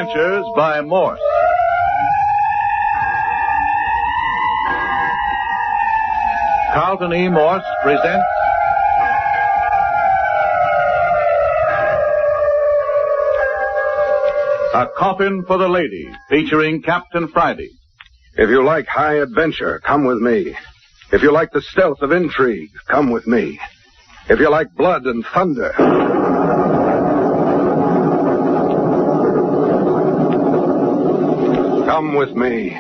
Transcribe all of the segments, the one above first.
Adventures by Morse. Carlton E. Morse presents A Coffin for the Lady, featuring Captain Friday. If you like high adventure, come with me. If you like the stealth of intrigue, come with me. If you like blood and thunder, come with me.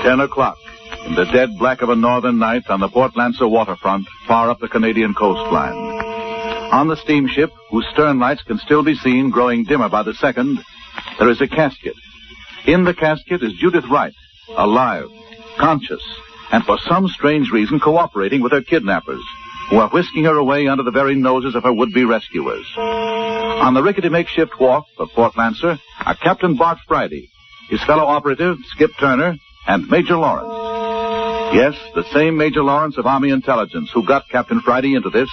"10 o'clock, in the dead black of a northern night on the Port Lancer waterfront, far up the Canadian coastline. On the steamship, whose stern lights can still be seen growing dimmer by the second, there is a casket. In the casket is Judith Wright, alive, conscious, and for some strange reason cooperating with her kidnappers, who are whisking her away under the very noses of her would-be rescuers. On the rickety makeshift wharf of Port Lancer are Captain Bart Friday, his fellow operative, Skip Turner, and Major Lawrence. Yes, the same Major Lawrence of Army Intelligence who got Captain Friday into this,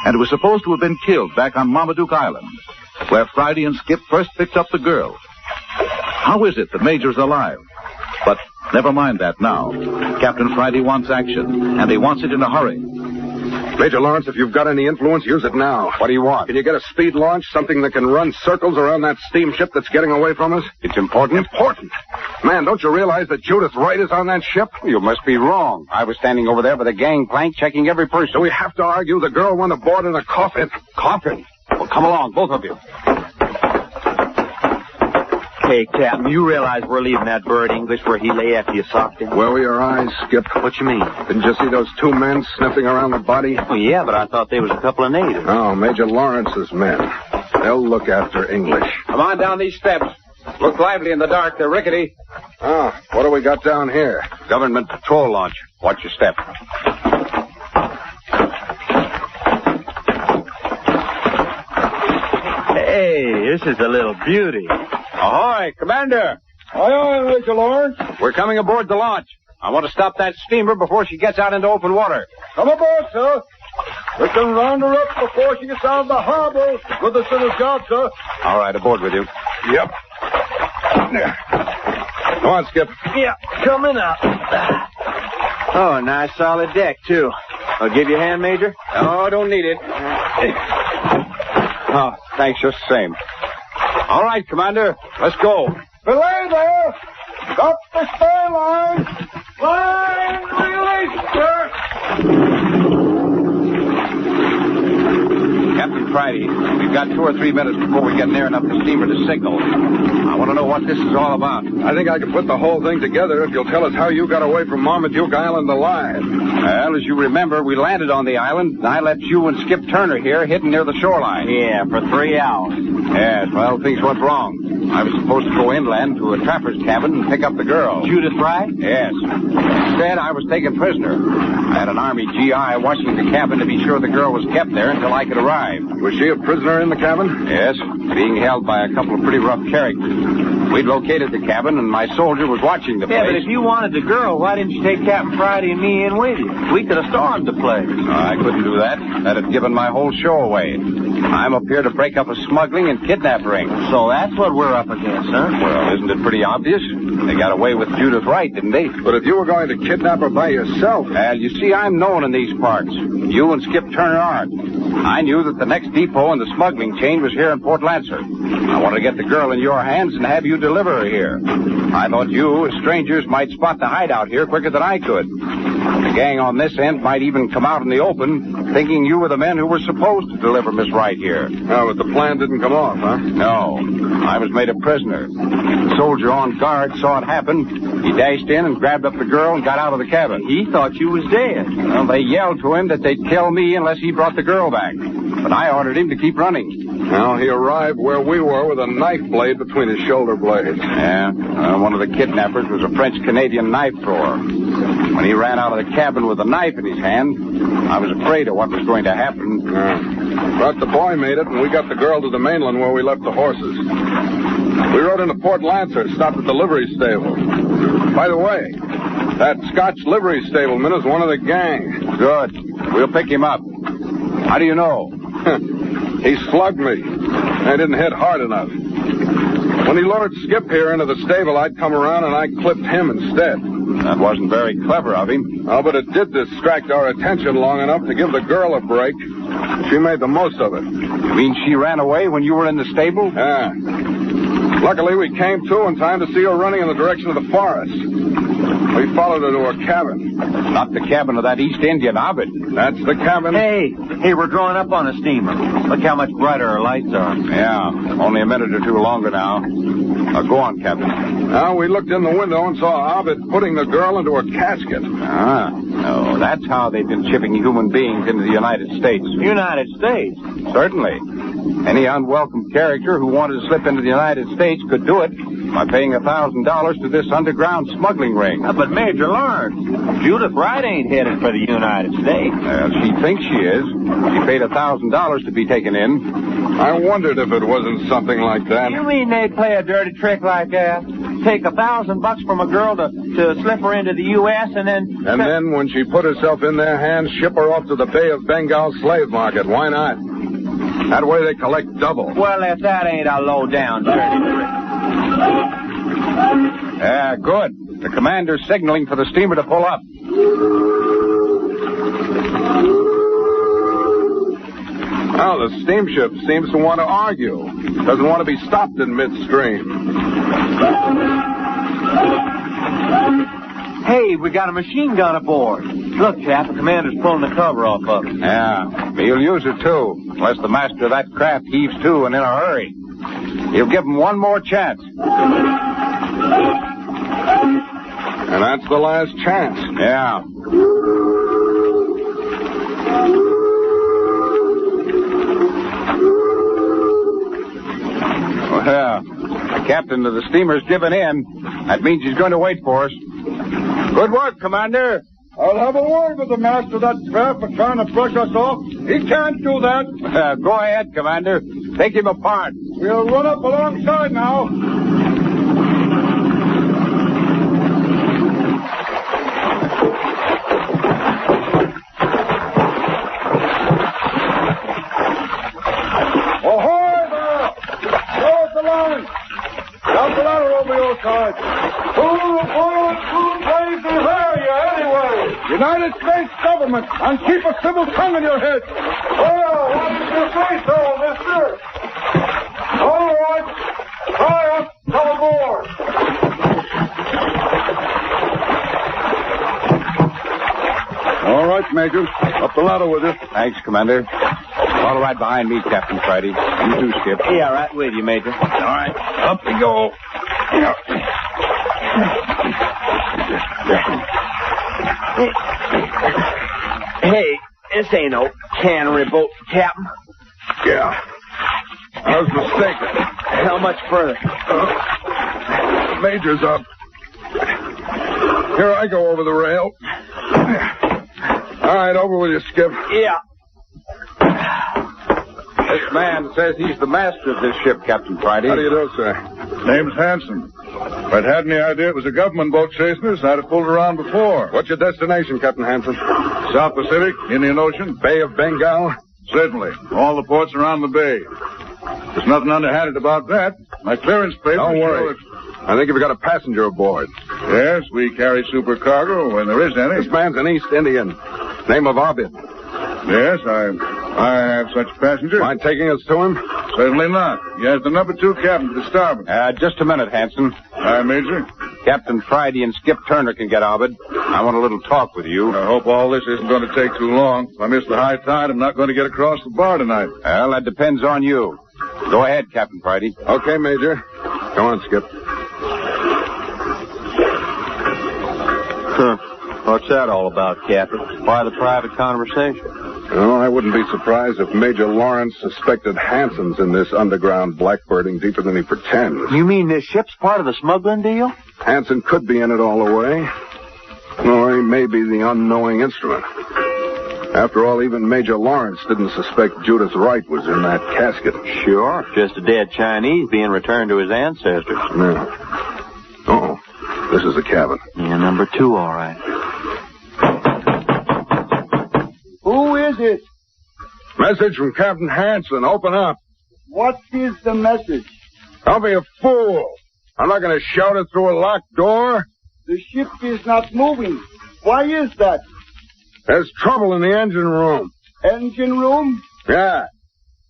and was supposed to have been killed back on Marmaduke Island, where Friday and Skip first picked up the girl. How is it the Major's alive? But never mind that now. Captain Friday wants action, and he wants it in a hurry. Major Lawrence, if you've got any influence, use it now. What do you want? Can you get a speed launch, something that can run circles around that steamship that's getting away from us? It's important? Important? Man, don't you realize that Judith Wright is on that ship? You must be wrong. I was standing over there by the gangplank checking every person. So we have to argue the girl went aboard in a coffin. Coffin? Well, come along, both of you. Hey, Captain, you realize we're leaving that bird English where he lay after you socked him? Where were your eyes, Skip? What you mean? Didn't you see those two men sniffing around the body? Well, yeah, but I thought they was a couple of natives. Oh, Major Lawrence's men. They'll look after English. Come on down these steps. Look lively in the dark. They're rickety. Oh, what do we got down here? Government patrol launch. Watch your step. Hey, this is a little beauty. Ahoy, Commander. Aye, aye, Major Lawrence. We're coming aboard the launch. I want to stop that steamer before she gets out into open water. Come aboard, sir. We can round her up before she gets out of the harbor. With us in the job, sir. All right, aboard with you. Yep. Come on, Skip. Yeah, coming up. Oh, a nice solid deck, too. I'll give you a hand, Major. Oh, don't need it. Oh, thanks just the same. All right, Commander. Let's go. Belay there. Stop the stern line. Line release, sir. Captain Friday, we've got 2 or 3 minutes before we get near enough the steamer to signal. I want to know what this is all about. I think I can put the whole thing together if you'll tell us how you got away from Marmaduke Island alive. Well, as you remember, we landed on the island, and I left you and Skip Turner here hidden near the shoreline. Yeah, for 3 hours. Yes, well, things went wrong. I was supposed to go inland to a trapper's cabin and pick up the girl. Judith Wright? Yes. Instead, I was taken prisoner. I had an Army GI watching the cabin to be sure the girl was kept there until I could arrive. Was she a prisoner in the cabin? Yes, being held by a couple of pretty rough characters. We'd located the cabin, and my soldier was watching the place. Yeah, but if you wanted the girl, why didn't you take Captain Friday and me in with you? We could have stormed the place. No, I couldn't do that. That'd have given my whole show away. I'm up here to break up a smuggling and kidnap ring. So that's what we're up against, huh? Well, isn't it pretty obvious? They got away with Judith Wright, didn't they? But if you were going to kidnap her by yourself... Well, you see, I'm known in these parts. You and Skip Turner aren't. I knew that the next depot in the smuggling chain was here in Port Lancer. I wanted to get the girl in your hands and have you deliver her here. I thought you, as strangers, might spot the hideout here quicker than I could. The gang on this end might even come out in the open, thinking you were the men who were supposed to deliver Miss Wright here. Oh, but the plan didn't come off, huh? No. I was made a prisoner. The soldier on guard saw it happen. He dashed in and grabbed up the girl and got out of the cabin. He thought you was dead. Well, they yelled to him that they'd kill me unless he brought the girl back. But I ordered him to keep running. Well, he arrived where we were with a knife blade between his shoulder blades. Yeah. One of the kidnappers was a French-Canadian knife thrower. When he ran out of the cabin with a knife in his hand, I was afraid of what was going to happen. But the boy made it, and we got the girl to the mainland where we left the horses. We rode into Port Lancer, stopped at the livery stable. By the way, that Scotch livery stableman is one of the gang. Good. We'll pick him up. How do you know? He slugged me. I didn't hit hard enough. When he lured Skip here into the stable, I'd come around and I clipped him instead. That wasn't very clever of him. Oh, but it did distract our attention long enough to give the girl a break. She made the most of it. You mean she ran away when you were in the stable? Yeah. Luckily, we came to in time to see her running in the direction of the forest. We followed her to her cabin. Not the cabin of that East Indian Ovid. That's the cabin. Hey, we're drawing up on a steamer. Look how much brighter our lights are. Yeah, only a minute or two longer now. Go on, Captain. Now, we looked in the window and saw Ovid putting the girl into her casket. Oh, that's how they've been shipping human beings into the United States. United States? Certainly. Any unwelcome character who wanted to slip into the United States could do it by paying $1,000 to this underground smuggling ring. But Major Lawrence, Judith Wright ain't headed for the United States. She thinks she is. She paid $1,000 to be taken in. I wondered if it wasn't something like that. You mean they'd play a dirty trick like that? Take $1,000 from a girl to slip her into the U.S. and then... And then when she put herself in their hands, ship her off to the Bay of Bengal slave market. Why not? That way they collect double. Well, if that ain't a low-down dirty trick. Yeah, good. The commander's signaling for the steamer to pull up. Well, the steamship seems to want to argue. Doesn't want to be stopped in midstream. Hey, we got a machine gun aboard. Look, chap, the commander's pulling the cover off of it. Yeah, he'll use it, too, unless the master of that craft heaves to and in a hurry. He'll give him one more chance. And that's the last chance. Yeah. Well, the captain of the steamer's given in. That means he's going to wait for us. Good work, Commander. I'll have a word with the master of that craft for trying to brush us off. He can't do that. Go ahead, Commander. Take him apart. We'll run up alongside now. Ahoy there! Close the line. Down the ladder over your side. Who plays the area anyway? United States government, and keep a civil tongue in your head. Well, why did you say so, mister? All right. Try up, come aboard. All right, Major. Up the ladder with you. Thanks, Commander. All right behind me, Captain Friday. You too, Skip. Yeah, right with you, Major. All right. Up we go. Hey, this ain't no cannery boat, Captain. Yeah. I was mistaken. How much further? Major's up. Here I go over the rail. All right, over with you, Skip. Yeah. This man says he's the master of this ship, Captain Friday. How do you do, sir? Name's Hanson. If I'd had any idea it was a government boat chasing us, I'd have pulled around before. What's your destination, Captain Hanson? South Pacific, Indian Ocean. Bay of Bengal? Certainly. All the ports around the bay. There's nothing underhanded about that. My clearance papers... Don't worry. I think you've got a passenger aboard. Yes, we carry supercargo when there is any. This man's an East Indian. Name of Ovid. Yes, I have such a passenger. Mind taking us to him? Certainly not. He has the number 2 cabin to the starboard. Just a minute, Hanson. Aye, Major. Captain Friday and Skip Turner can get Ovid. I want a little talk with you. I hope all this isn't going to take too long. If I miss the high tide, I'm not going to get across the bar tonight. Well, that depends on you. Go ahead, Captain Friday. Okay, Major. Come on, Skip. What's that all about, Captain? Why the private conversation? Oh, I wouldn't be surprised if Major Lawrence suspected Hanson's in this underground blackbirding deeper than he pretends. You mean this ship's part of the smuggling deal? Hanson could be in it all the way. Or he may be the unknowing instrument. After all, even Major Lawrence didn't suspect Judith Wright was in that casket. Sure. Just a dead Chinese being returned to his ancestors. No. Uh-oh. This is the cabin. Yeah, number 2, all right. Who is it? Message from Captain Hansen. Open up. What is the message? Don't be a fool. I'm not going to shout it through a locked door. The ship is not moving. Why is that? There's trouble in the engine room. Engine room? Yeah.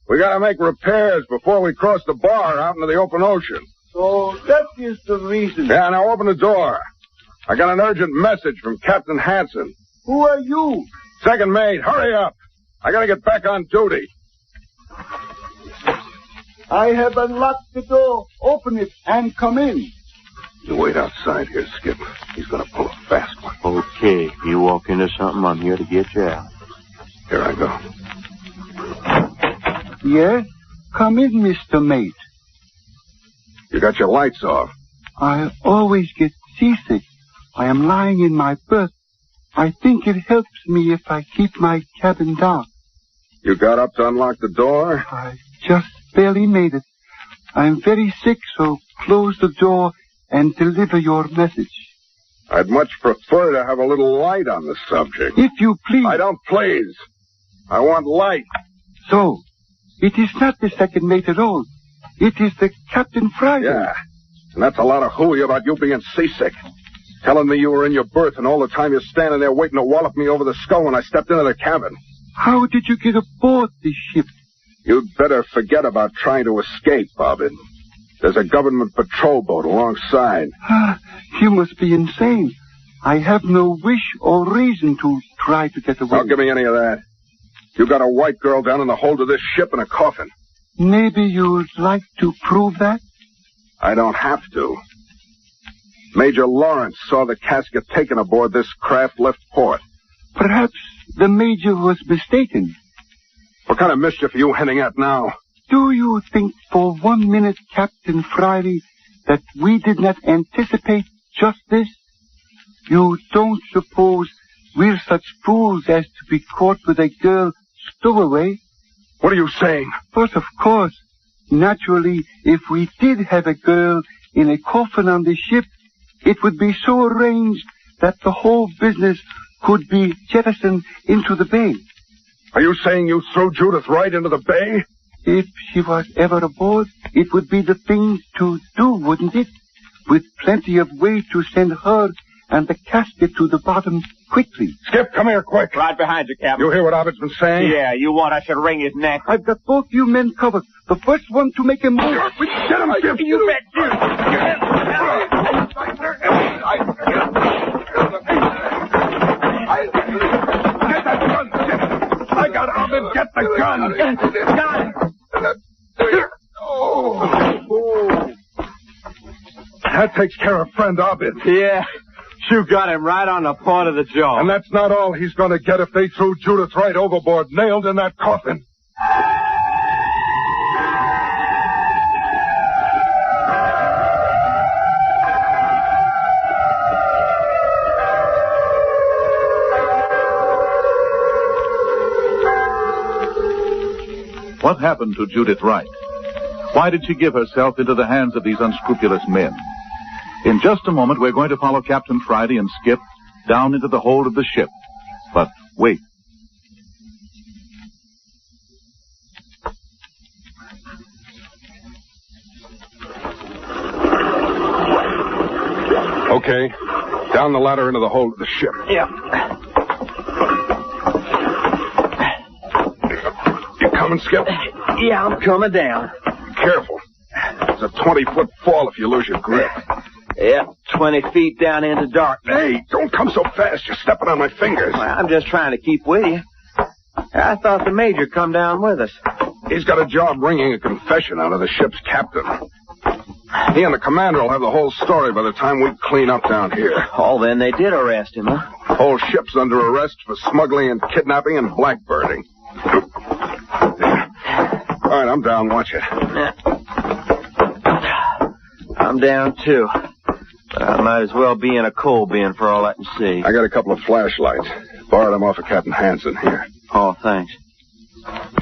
We got to make repairs before we cross the bar out into the open ocean. So that is the reason. Yeah, now open the door. I got an urgent message from Captain Hansen. Who are you? Second mate, hurry up. I got to get back on duty. I have unlocked the door. Open it and come in. You wait outside here, Skip. He's going to pull a fast one. Okay. You walk into something, I'm here to get you out. Here I go. Yes? Come in, Mr. Mate. You got your lights off. I always get seasick. I am lying in my berth. I think it helps me if I keep my cabin dark. You got up to unlock the door? I just barely made it. I'm very sick, so close the door and deliver your message. I'd much prefer to have a little light on the subject. If you please. I don't please. I want light. So, it is not the second mate at all. It is the Captain Friday. Yeah, and that's a lot of hooey about you being seasick. Telling me you were in your berth and all the time you're standing there waiting to wallop me over the skull when I stepped into the cabin. How did you get aboard this ship? You'd better forget about trying to escape, Bobbin. There's a government patrol boat alongside. You must be insane. I have no wish or reason to try to get away. Don't give me any of that. You got a white girl down in the hold of this ship in a coffin. Maybe you'd like to prove that? I don't have to. Major Lawrence saw the casket taken aboard this craft left port. Perhaps the Major was mistaken. What kind of mischief are you hinting at now? Do you think for 1 minute, Captain Friday, that we did not anticipate just this? You don't suppose we're such fools as to be caught with a girl stowaway? What are you saying? But of course, naturally, if we did have a girl in a coffin on the ship, it would be so arranged that the whole business could be jettisoned into the bay. Are you saying you threw Judith right into the bay? If she was ever aboard, it would be the thing to do, wouldn't it? With plenty of way to send her and the casket to the bottom quickly. Skip, come here quick. Right behind you, Captain. You hear what Abbott's been saying? Yeah, you want I should wring his neck? I've got both you men covered. The first one to make a move. Get him, Skip. You bet you. Get that gun, Skip. I got Abbott. Get the gun. Got it. That takes care of friend Abbott. Yeah, you got him right on the point of the jaw. And that's not all he's going to get if they threw Judith right overboard, nailed in that coffin. What happened to Judith Wright? Why did she give herself into the hands of these unscrupulous men? In just a moment, we're going to follow Captain Friday and Skip down into the hold of the ship. But wait. Okay. Down the ladder into the hold of the ship. Yeah. You coming, Skip? Yeah, I'm coming down. Careful. It's a 20-foot fall if you lose your grip. Yeah, 20 feet down into darkness. Hey, don't come so fast. You're stepping on my fingers. Well, I'm just trying to keep with you. I thought the Major come down with us. He's got a job wringing a confession out of the ship's captain. He and the commander will have the whole story by the time we clean up down here. Oh, then they did arrest him, huh? The whole ship's under arrest for smuggling and kidnapping and blackbirding. All right, I'm down. Watch it. I'm down, too. But I might as well be in a coal bin for all I can see. I got a couple of flashlights. Borrowed them off of Captain Hansen here. Oh, thanks.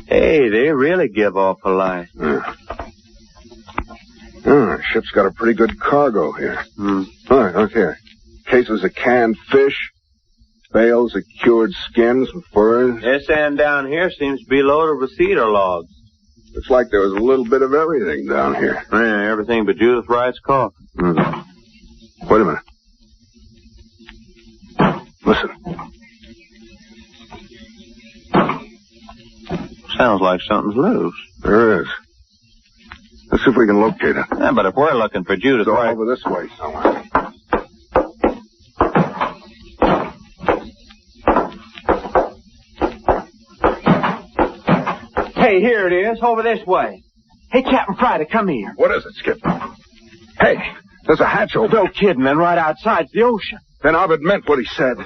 Hey, they really give off a light. The ship's got a pretty good cargo here. Hmm. All right, look here. Cases of canned fish, bales of cured skins and furs. This end down here seems to be loaded with cedar logs. Looks like there was a little bit of everything down here. Yeah, everything but Judith Wright's coffin. Wait a minute. Listen. Sounds like something's loose. There is. Let's see if we can locate it. Yeah, but if we're looking for Judith Go Wright... over this way somewhere. Hey, here it is, over this way. Hey, Captain Friday, come here. What is it, Skip? Hey, there's a hatch open. No kidding, and right outside's the ocean. Then Ovid meant what he said.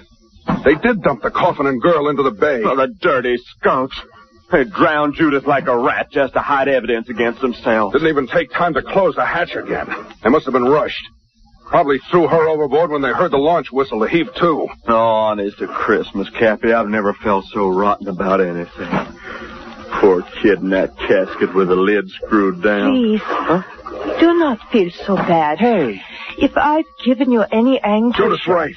They did dump the coffin and girl into the bay. Oh, the dirty skunks. They drowned Judith like a rat just to hide evidence against themselves. Didn't even take time to close the hatch again. They must have been rushed. Probably threw her overboard when they heard the launch whistle to heave to. Oh, honest to Christmas, Cappy, I've never felt so rotten about anything. Poor kid in that casket with the lid screwed down. Please, do not feel so bad. Hey. If I've given you any anguish... Judith Wright,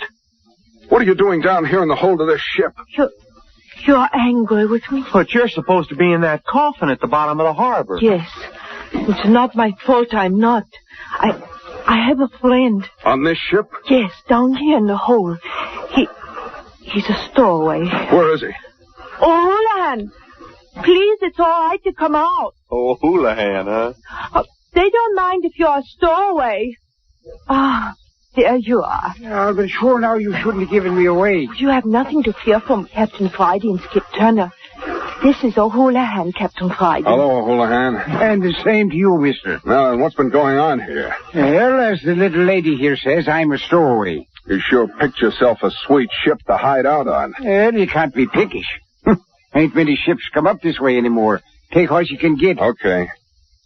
what are you doing down here in the hold of this ship? You're angry with me? But you're supposed to be in that coffin at the bottom of the harbor. Yes. It's not my fault I'm not. I have a friend. On this ship? Yes, down here in the hole. He's a stowaway. Where is he? Oh, Houlihan! Please, it's all right to come out. Oh, Houlihan, huh? They don't mind if you're a stowaway. Ah, there you are. I'll be sure now you shouldn't have given me away. You have nothing to fear from Captain Friday and Skip Turner. This is O'Houlihan, Captain Friday. Hello, Houlihan. And the same to you, mister. Now, then, what's been going on here? Well, as the little lady here says, I'm a stowaway. You sure picked yourself a sweet ship to hide out on. Well, you can't be pickish. Ain't many ships come up this way anymore. Take what you can get. Okay.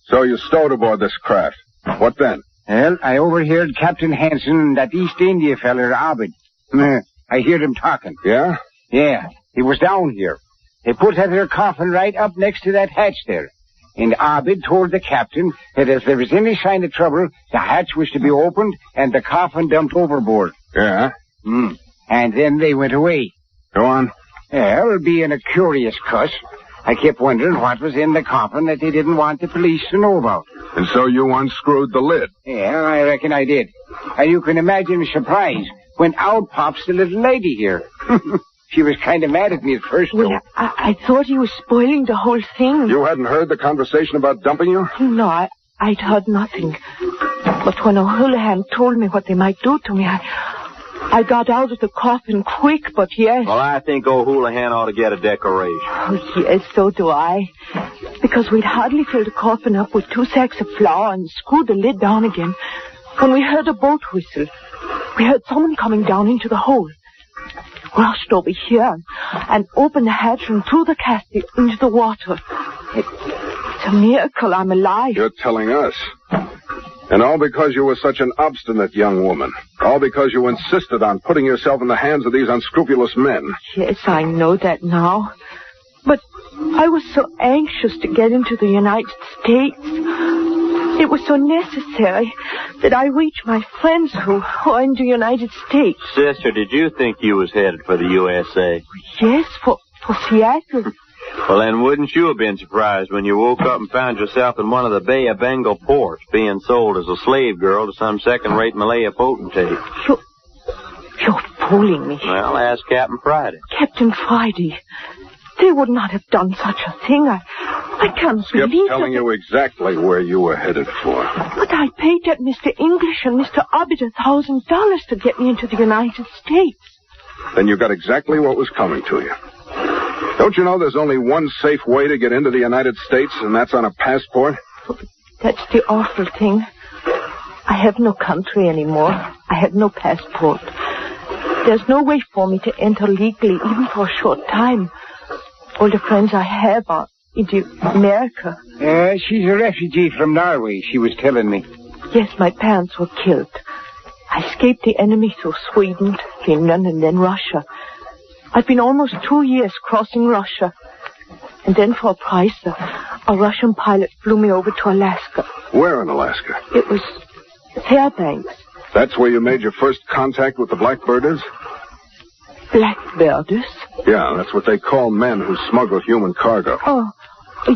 So you stowed aboard this craft. What then? Well, I overheard Captain Hansen and that East India feller, Ovid. I heard him talking. Yeah? Yeah, he was down here. They put that there coffin right up next to that hatch there. And Ovid told the captain that if there was any sign of trouble, the hatch was to be opened and the coffin dumped overboard. Yeah? And then they went away. Go on. Well, being a curious cuss, I kept wondering what was in the coffin that they didn't want the police to know about. And so you unscrewed the lid? Yeah, I reckon I did. And you can imagine the surprise when out pops the little lady here. She was kind of mad at me at first, though. Well, I thought he was spoiling the whole thing. You hadn't heard the conversation about dumping you? No, I'd heard nothing. But when O'Houlihan told me what they might do to me, I got out of the coffin quick, but yes. Well, I think O'Houlihan ought to get a decoration. Oh, yes, so do I. Because we'd hardly filled the coffin up with 2 sacks of flour and screwed the lid down again when we heard a boat whistle. We heard someone coming down into the hole. Rushed over here and opened the hatch and threw the casket into the water. It's a miracle I'm alive. You're telling us. And all because you were such an obstinate young woman. All because you insisted on putting yourself in the hands of these unscrupulous men. Yes, I know that now. But I was so anxious to get into the United States. It was so necessary that I reach my friends who are in the United States. Sister, did you think you was headed for the USA? Yes, for Seattle. Well, then wouldn't you have been surprised when you woke up and found yourself in one of the Bay of Bengal ports being sold as a slave girl to some second-rate Malaya potentate? You're fooling me. Well, ask Captain Friday. Captain Friday. They would not have done such a thing. I can't Skip's believe telling you exactly where you were headed for. But I paid that Mr. English and Mr. Ovid $1,000 to get me into the United States. Then you got exactly what was coming to you. Don't you know there's only one safe way to get into the United States, and that's on a passport? That's the awful thing. I have no country anymore. I have no passport. There's no way for me to enter legally, even for a short time. All the friends I have are in America. She's a refugee from Norway, she was telling me. Yes, my parents were killed. I escaped the enemy through Sweden, Finland, and then Russia. I've been almost 2 years crossing Russia. And then for a price, a Russian pilot flew me over to Alaska. Where in Alaska? It was Fairbanks. That's where you made your first contact with the Blackbirders? Blackbirders? Yeah, that's what they call men who smuggle human cargo. Oh,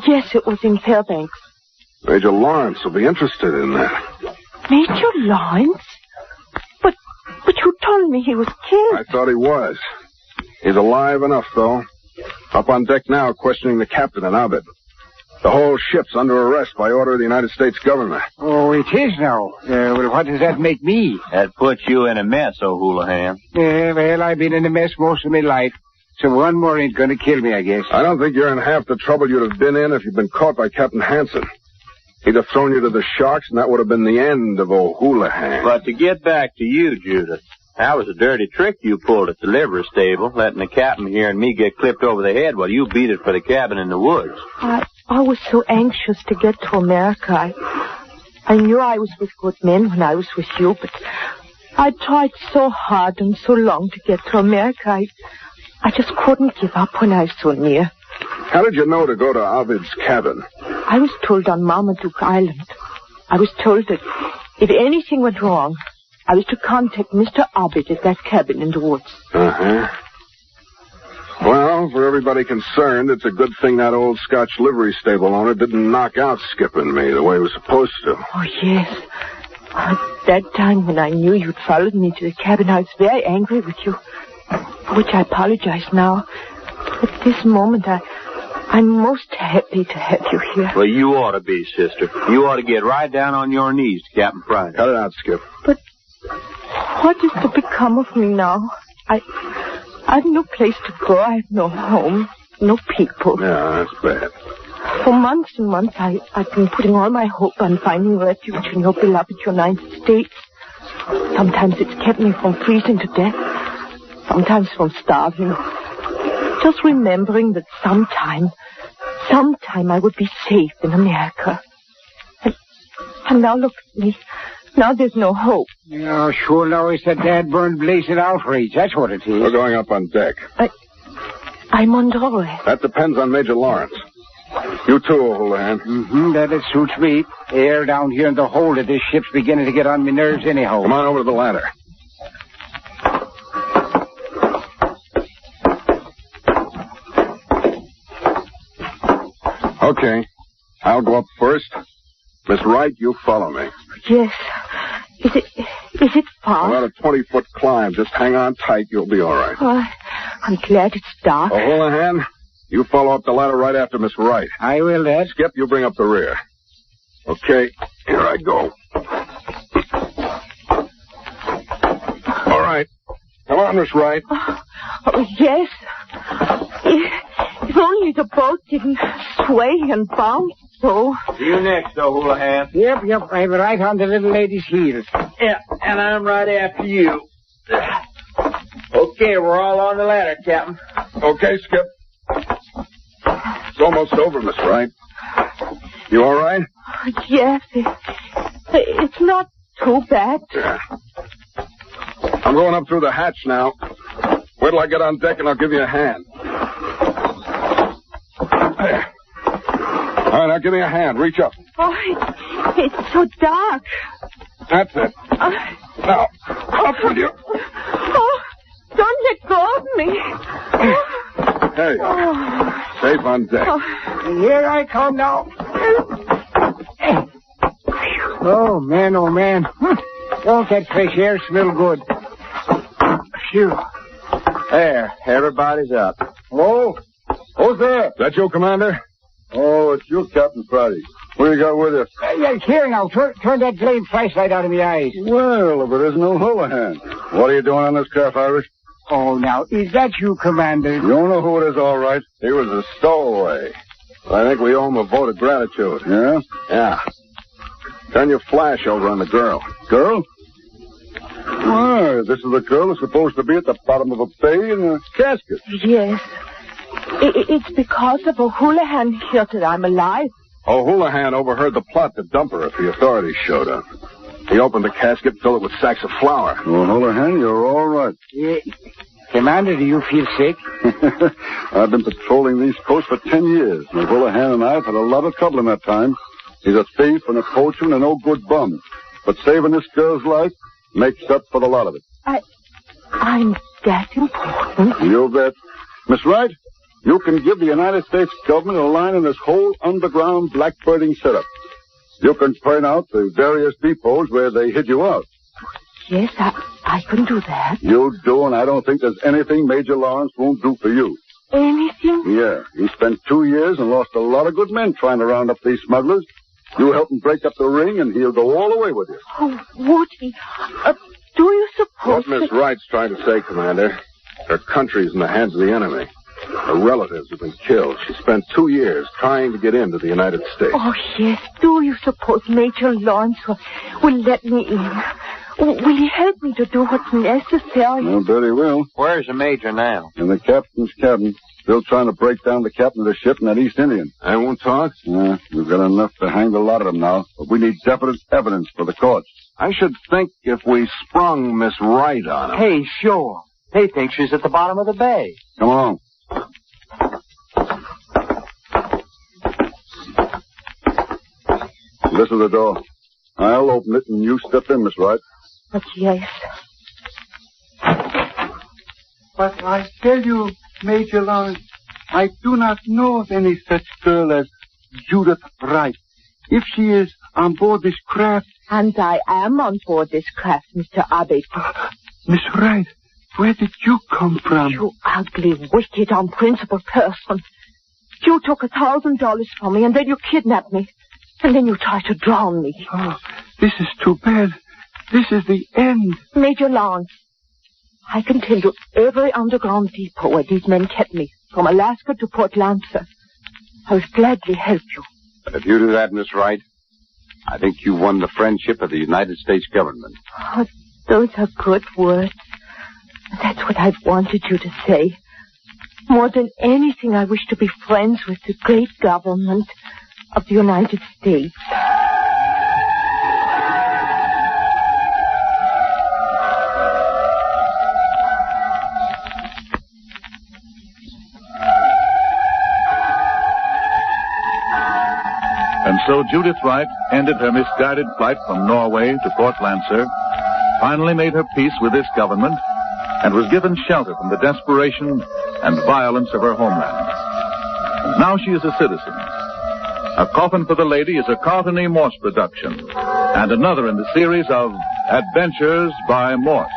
yes, it was in Fairbanks. Major Lawrence will be interested in that. Major Lawrence? But you told me he was killed. I thought he was. He's alive enough, though. Up on deck now, questioning the captain and Abed. The whole ship's under arrest by order of the United States government. Oh, it is now. Well, what does that make me? That puts you in a mess, O'Houlihan. Well, I've been in a mess most of my life, so one more ain't gonna kill me, I guess. I don't think you're in half the trouble you'd have been in if you'd been caught by Captain Hansen. He'd have thrown you to the sharks, and that would have been the end of O'Houlihan. But to get back to you, Judith, that was a dirty trick you pulled at the livery stable, letting the captain here and me get clipped over the head while you beat it for the cabin in the woods. I was so anxious to get to America. I knew I was with good men when I was with you, but I tried so hard and so long to get to America. I just couldn't give up when I was so near. How did you know to go to Ovid's cabin? I was told on Marmaduke Island. I was told that if anything went wrong, I was to contact Mr. Ovid at that cabin in the woods. Uh-huh. Well, for everybody concerned, it's a good thing that old Scotch livery stable owner didn't knock out Skip and me the way he was supposed to. Oh, yes. At that time when I knew you'd followed me to the cabin, I was very angry with you, for which I apologize now. At this moment, I'm most happy to have you here. Well, you ought to be, sister. You ought to get right down on your knees to Captain Friday. Cut it out, Skip. But what is to become of me now? I've no place to go. I have no home, no people. Yeah, that's bad. For months and months, I've been putting all my hope on finding refuge in your beloved United States. Sometimes it's kept me from freezing to death, sometimes from starving. Just remembering that sometime I would be safe in America. And now look at me. Now there's no hope. Yeah, sure now it's a dad-burned blazing outrage. That's what it is. We're going up on deck. I'm under arrest. That depends on Major Lawrence. You too, O'Houlihan. That suits me. Air down here in the hold of this ship's beginning to get on my nerves anyhow. Come on over to the ladder. Okay. I'll go up first. Miss Wright, you follow me. Yes. Is it far? About a 20-foot climb. Just hang on tight. You'll be all right. Oh, I'm glad it's dark. O'Houlihan, you follow up the ladder right after Miss Wright. I will, Dad. Skip, you bring up the rear. Okay, here I go. All right. Come on, Miss Wright. Oh, yes. If only the boat didn't sway and bounce so. You next, O'Houlihan. Yep. I'm right on the little lady's heels. Yeah, and I'm right after you. Okay, we're all on the ladder, Captain. Okay, Skip. It's almost over, Miss Wright. You all right? Yes. It's not too bad. Yeah. I'm going up through the hatch now. Wait till I get on deck and I'll give you a hand. There. All right, now give me a hand. Reach up. Oh, it's so dark. That's it. Now, up with you. Oh, don't let go of me. Hey, safe on deck. Here I come now. Oh, man. Won't that fresh air smell good? Phew. There, everybody's up. Oh, who's there? That you, Commander? Oh, it's you, Captain Friday. What you got with you? Here now. Turn that blame flashlight out of my eyes. Well, if it isn't O'Houlihan. What are you doing on this craft, Irish? Oh, now, is that you, Commander? You don't know who it is, all right. He was a stowaway. I think we owe him a vote of gratitude. Yeah? Yeah. Turn your flash over on the girl. Girl? Why, this is the girl that's supposed to be at the bottom of a bay in a casket. Yes. It's because of O'Houlihan here that I'm alive. O'Houlihan overheard the plot to dump her if the authorities showed up. He opened the casket and filled it with sacks of flour. O'Houlihan, you're all right. Commander, do you feel sick? I've been patrolling these coasts for 10 years. O'Houlihan and I have had a lot of trouble in that time. He's a thief and a poacher and a no-good bum. But saving this girl's life makes up for the lot of it. I'm that important? You bet. Miss Wright, you can give the United States government a line in this whole underground blackbirding setup. You can point out the various depots where they hid you out. Yes, I can do that. You do, and I don't think there's anything Major Lawrence won't do for you. Anything? Yeah. He spent 2 years and lost a lot of good men trying to round up these smugglers. You help him break up the ring, and he'll go all the way with you. Oh, would he? Do you suppose... What Miss Wright's trying to say, Commander, her country's in the hands of the enemy. Her relatives have been killed. She spent 2 years trying to get into the United States. Oh, yes. Do you suppose Major Lawrence will let me in? Will he help me to do what's necessary? I bet he will. Where's the Major now? In the captain's cabin. Still trying to break down the captain of the ship in that East Indian. I won't talk? Yeah, we've got enough to hang the lot of them now, but we need definite evidence for the courts. I should think if we sprung Miss Wright on him. Hey, sure. They think she's at the bottom of the bay. Come on. This is the door. I'll open it and you step in, Miss Wright. But yes. But I tell you, Major Lawrence, I do not know of any such girl as Judith Wright. If she is on board this craft... And I am on board this craft, Mr. Abbott. Miss Wright, where did you come from? You ugly, wicked, unprincipled person. You took $1,000 from me, and then you kidnapped me. And then you tried to drown me. Oh, this is too bad. This is the end. Major Lawrence, I can tell you every underground depot where these men kept me, from Alaska to Port Lancer. I would gladly help you. But if you do that, Miss Wright, I think you won the friendship of the United States government. Oh, those are good words. That's what I've wanted you to say. More than anything, I wish to be friends with the great government of the United States. And so Judith Wright ended her misguided flight from Norway to Port Lancer, finally made her peace with this government, and was given shelter from the desperation and violence of her homeland. Now she is a citizen. A Coffin for the Lady is a Carlton E. Morse production, and another in the series of Adventures by Morse.